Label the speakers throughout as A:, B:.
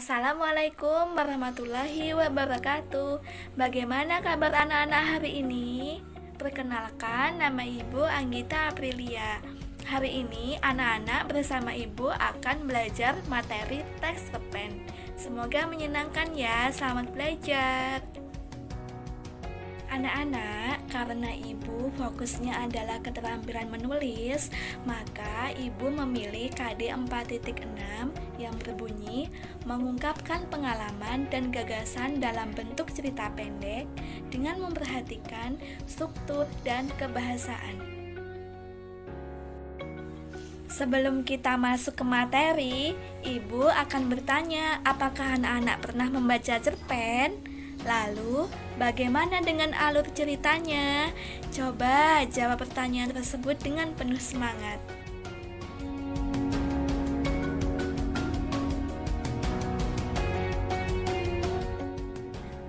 A: Assalamualaikum warahmatullahi wabarakatuh. Bagaimana kabar anak-anak hari ini? Perkenalkan, nama Ibu Anggita Aprilia. Hari ini anak-anak bersama Ibu akan belajar materi teks cerpen. Semoga menyenangkan ya. Selamat belajar. Anak-anak, karena Ibu fokusnya adalah keterampilan menulis, maka Ibu memilih KD 4.6 yang berbunyi mengungkapkan pengalaman dan gagasan dalam bentuk cerita pendek dengan memperhatikan struktur dan kebahasaan. Sebelum kita masuk ke materi, Ibu akan bertanya, apakah anak-anak pernah membaca cerpen? Lalu, bagaimana dengan alur ceritanya? Coba jawab pertanyaan tersebut dengan penuh semangat.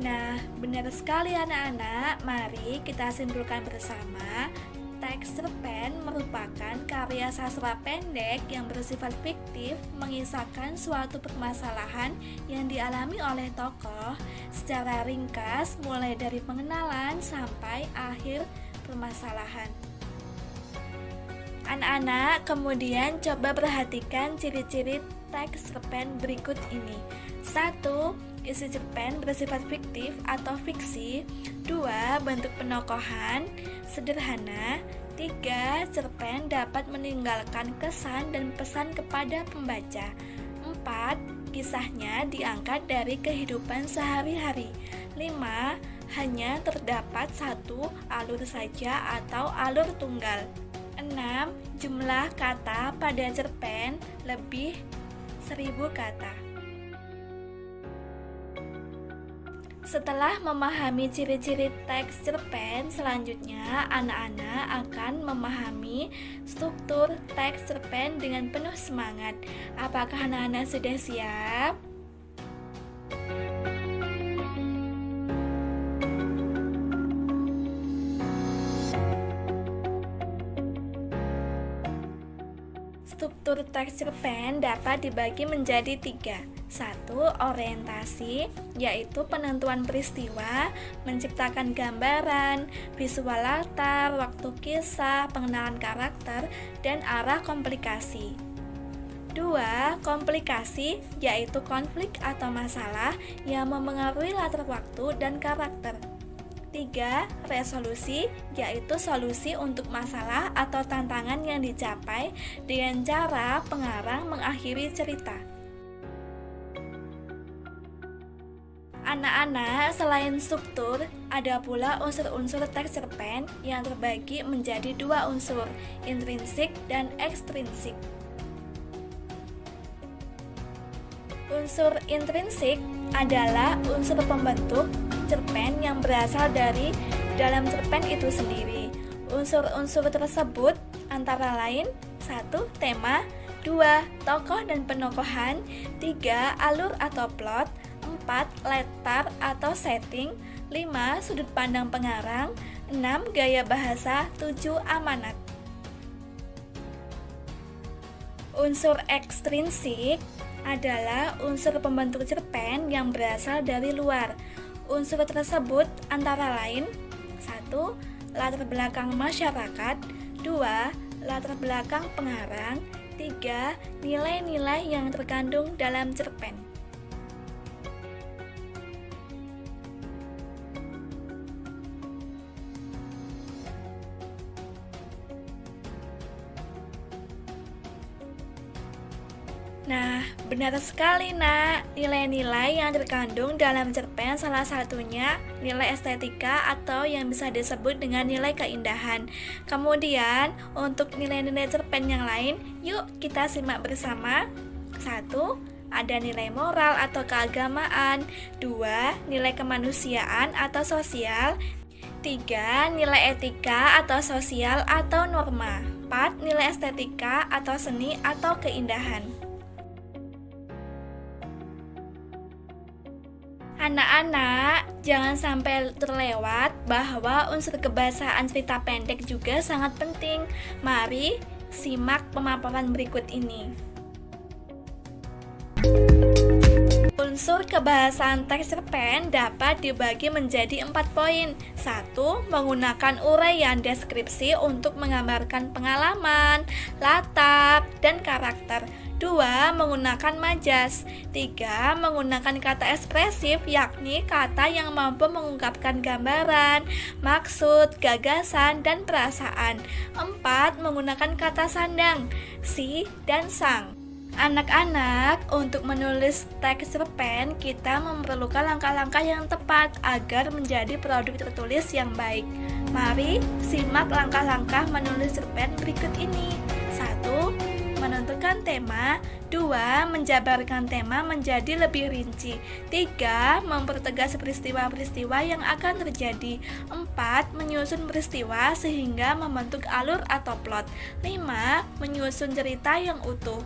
A: Nah, benar sekali anak-anak. Mari kita simpulkan bersama. Teks cerpen merupakan karya sastra pendek yang bersifat fiktif, mengisahkan suatu permasalahan yang dialami oleh tokoh secara ringkas mulai dari pengenalan sampai akhir permasalahan. Anak-anak kemudian coba perhatikan ciri-ciri teks cerpen berikut ini. 1. Isi cerpen bersifat fiktif atau fiksi. 2. Bentuk penokohan sederhana. 3. Cerpen dapat meninggalkan kesan dan pesan kepada pembaca. 4. Kisahnya diangkat dari kehidupan sehari-hari. 5. Hanya terdapat satu alur saja atau alur tunggal. 6. Jumlah kata pada cerpen lebih 1000 kata. Setelah memahami ciri-ciri teks cerpen, selanjutnya anak-anak akan memahami struktur teks cerpen dengan penuh semangat. Apakah anak-anak sudah siap? Struktur teks cerpen dapat dibagi menjadi 3. 1. Orientasi, yaitu penentuan peristiwa, menciptakan gambaran, visual latar, waktu kisah, pengenalan karakter, dan arah komplikasi. 2. Komplikasi, yaitu konflik atau masalah yang memengaruhi latar waktu dan karakter. 3. Resolusi, yaitu solusi untuk masalah atau tantangan yang dicapai dengan cara pengarang mengakhiri cerita. Anak-anak, selain struktur, ada pula unsur-unsur teks cerpen yang terbagi menjadi 2 unsur, intrinsik dan ekstrinsik. Unsur intrinsik adalah unsur pembentuk cerpen yang berasal dari dalam cerpen itu sendiri. Unsur-unsur tersebut antara lain 1. Tema, 2. Tokoh dan penokohan, 3. Alur atau plot, 4. Latar atau setting, 5. Sudut pandang pengarang, 6. Gaya bahasa, 7. Amanat. Unsur ekstrinsik adalah unsur pembentuk cerpen yang berasal dari luar. Unsur tersebut antara lain 1. Latar belakang masyarakat, 2. Latar belakang pengarang, 3. Nilai-nilai yang terkandung dalam cerpen. Nah, benar sekali nak, nilai-nilai yang terkandung dalam cerpen salah satunya nilai estetika atau yang bisa disebut dengan nilai keindahan. Kemudian, untuk nilai-nilai cerpen yang lain, yuk kita simak bersama. 1. Ada nilai moral atau keagamaan. 2. Nilai kemanusiaan atau sosial. 3. Nilai etika atau sosial atau norma. 4. Nilai estetika atau seni atau keindahan. Anak-anak, jangan sampai terlewat bahwa unsur kebahasaan cerita pendek juga sangat penting. Mari simak pemaparan berikut ini. Unsur kebahasaan teks cerpen dapat dibagi menjadi 4 poin. 1. Menggunakan uraian deskripsi untuk menggambarkan pengalaman, latar, dan karakter. 2. Menggunakan majas. 3. Menggunakan kata ekspresif, yakni kata yang mampu mengungkapkan gambaran, maksud, gagasan, dan perasaan. 4. Menggunakan kata sandang, si, dan sang. Anak-anak, untuk menulis teks cerpen, kita memerlukan langkah-langkah yang tepat agar menjadi produk tertulis yang baik. Mari simak langkah-langkah menulis cerpen berikut ini. 1. Menentukan tema. 2. Menjabarkan tema menjadi lebih rinci. 3. Mempertegas peristiwa-peristiwa yang akan terjadi. 4. Menyusun peristiwa sehingga membentuk alur atau plot. 5. Menyusun cerita yang utuh.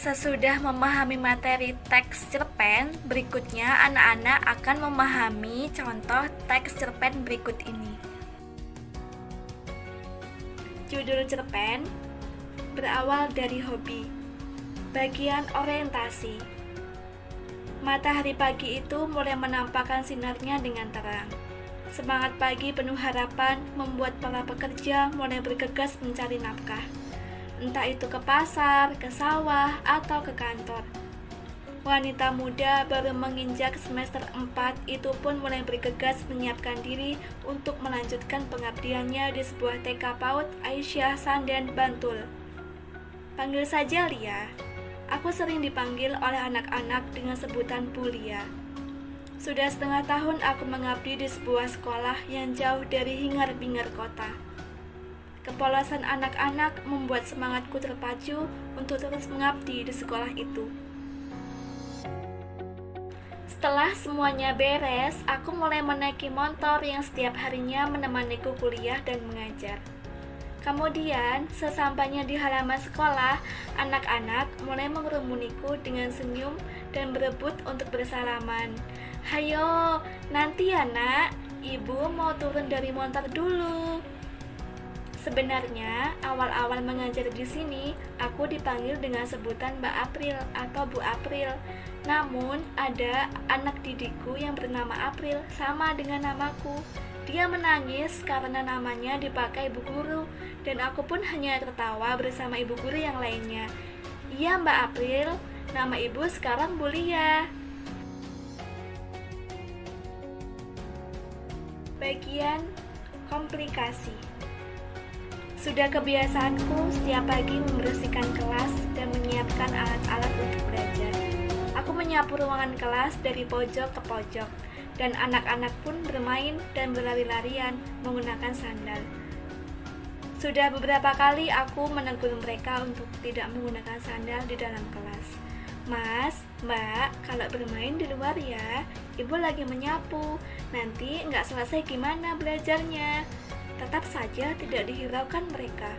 A: Sesudah memahami materi teks cerpen, berikutnya anak-anak akan memahami contoh teks cerpen berikut ini. Judul cerpen berawal dari hobi. Bagian orientasi. Matahari pagi itu mulai menampakkan sinarnya dengan terang. Semangat pagi penuh harapan membuat para pekerja mulai bergegas mencari nafkah. Entah itu ke pasar, ke sawah, atau ke kantor. Wanita muda baru menginjak semester 4 itu pun mulai bergegas menyiapkan diri untuk melanjutkan pengabdiannya di sebuah TK PAUD Aisyah Sanden, Bantul. Panggil saja Lia. Aku sering dipanggil oleh anak-anak dengan sebutan Bu Lia. Sudah setengah tahun aku mengabdi di sebuah sekolah yang jauh dari hingar-bingar kota. Kepolosan anak-anak membuat semangatku terpacu untuk terus mengabdi di sekolah itu. Setelah semuanya beres, aku mulai menaiki motor yang setiap harinya menemaniku kuliah dan mengajar. Kemudian, sesampainya di halaman sekolah, anak-anak mulai mengerumuniku dengan senyum dan berebut untuk bersalaman. "Hayo, nanti ya nak, ibu mau turun dari motor dulu." Sebenarnya, awal-awal mengajar di sini, aku dipanggil dengan sebutan Mbak April atau Bu April. Namun, ada anak didikku yang bernama April, sama dengan namaku. Dia menangis karena namanya dipakai ibu guru, dan aku pun hanya tertawa bersama ibu guru yang lainnya. "Iya Mbak April, nama ibu sekarang Bu Lia." Bagian komplikasi. Sudah kebiasaanku setiap pagi membersihkan kelas dan menyiapkan alat-alat untuk belajar. Aku menyapu ruangan kelas dari pojok ke pojok, dan anak-anak pun bermain dan berlari-larian menggunakan sandal. Sudah beberapa kali aku menegur mereka untuk tidak menggunakan sandal di dalam kelas. "Mas, Mbak, kalau bermain di luar ya, ibu lagi menyapu, nanti nggak selesai gimana belajarnya?" Tetap saja tidak dihiraukan mereka.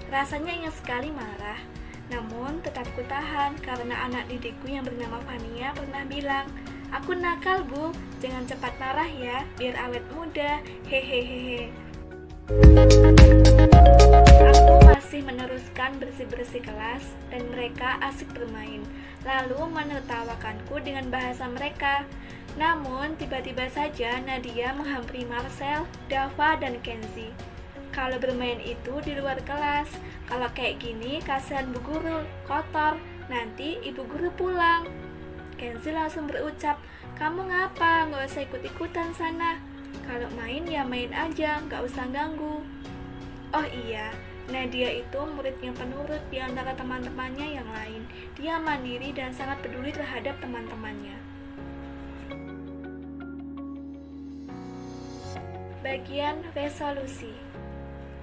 A: Rasanya ingin sekali marah, namun tetap kutahan karena anak didikku yang bernama Fania pernah bilang, "Aku nakal Bu, jangan cepat marah ya, biar awet muda, hehehe." Aku masih meneruskan bersih-bersih kelas dan mereka asik bermain, lalu menertawakanku dengan bahasa mereka. Namun, tiba-tiba saja Nadia menghampiri Marcel, Dava, dan Kenzi. Kalau bermain itu di luar kelas, kalau kayak gini kasihan Bu Guru, kotor, nanti Ibu Guru pulang. Kenzi langsung berucap, "Kamu ngapa? Nggak usah ikut-ikutan sana. Kalau main ya main aja, nggak usah ganggu." Oh iya, Nadia itu murid yang penurut di antara teman-temannya yang lain. Dia mandiri dan sangat peduli terhadap teman-temannya. Bagian resolusi.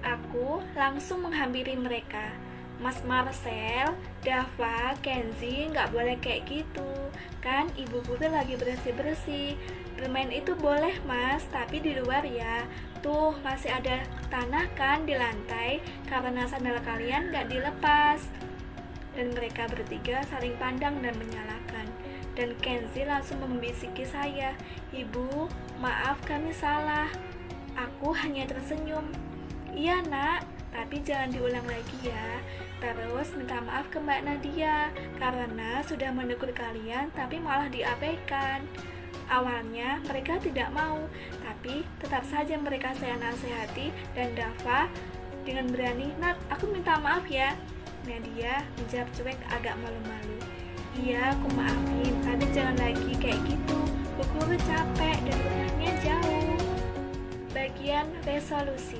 A: Aku langsung menghampiri mereka. "Mas Marcel, Dava, Kenzi, nggak boleh kayak gitu. Kan ibu guru lagi bersih-bersih. Bermain itu boleh mas, tapi di luar ya. Tuh masih ada tanah kan di lantai karena sandal kalian nggak dilepas." Dan mereka bertiga saling pandang dan menyalahkan. Dan Kenzi langsung membisiki saya, "Ibu, maaf kami salah." Aku hanya tersenyum. "Iya nak, tapi jangan diulang lagi ya. Terus minta maaf ke Mbak Nadia karena sudah menegur kalian tapi malah diabaikan. Awalnya mereka tidak mau, tapi tetap saja mereka saya nasihati dan Dava dengan berani, "Nat, aku minta maaf ya." Nadia menjawab cuek agak malu-malu, "Iya, aku maafin, tapi jangan lagi kayak gitu. Bu Guru capek dan rumahnya jauh." Bagian resolusi.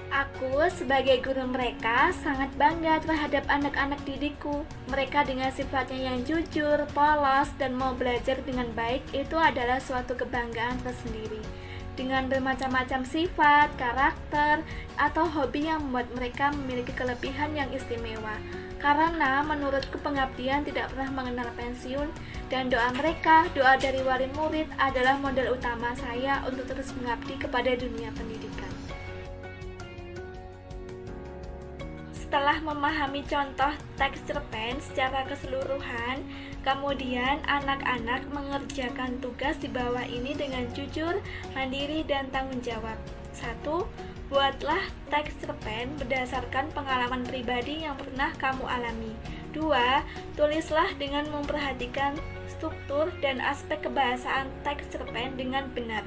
A: Aku sebagai guru mereka sangat bangga terhadap anak-anak didikku. Mereka dengan sifatnya yang jujur, polos, dan mau belajar dengan baik itu adalah suatu kebanggaan tersendiri. Dengan bermacam-macam sifat, karakter, atau hobi yang membuat mereka memiliki kelebihan yang istimewa. Karena menurutku pengabdian tidak pernah mengenal pensiun, dan doa mereka, doa dari wali murid adalah modal utama saya untuk terus mengabdi kepada dunia pendidikan. Setelah memahami contoh teks cerpen secara keseluruhan, kemudian anak-anak mengerjakan tugas di bawah ini dengan jujur, mandiri, dan tanggung jawab. 1. Buatlah teks cerpen berdasarkan pengalaman pribadi yang pernah kamu alami. 2. Tulislah dengan memperhatikan struktur dan aspek kebahasaan teks cerpen dengan benar.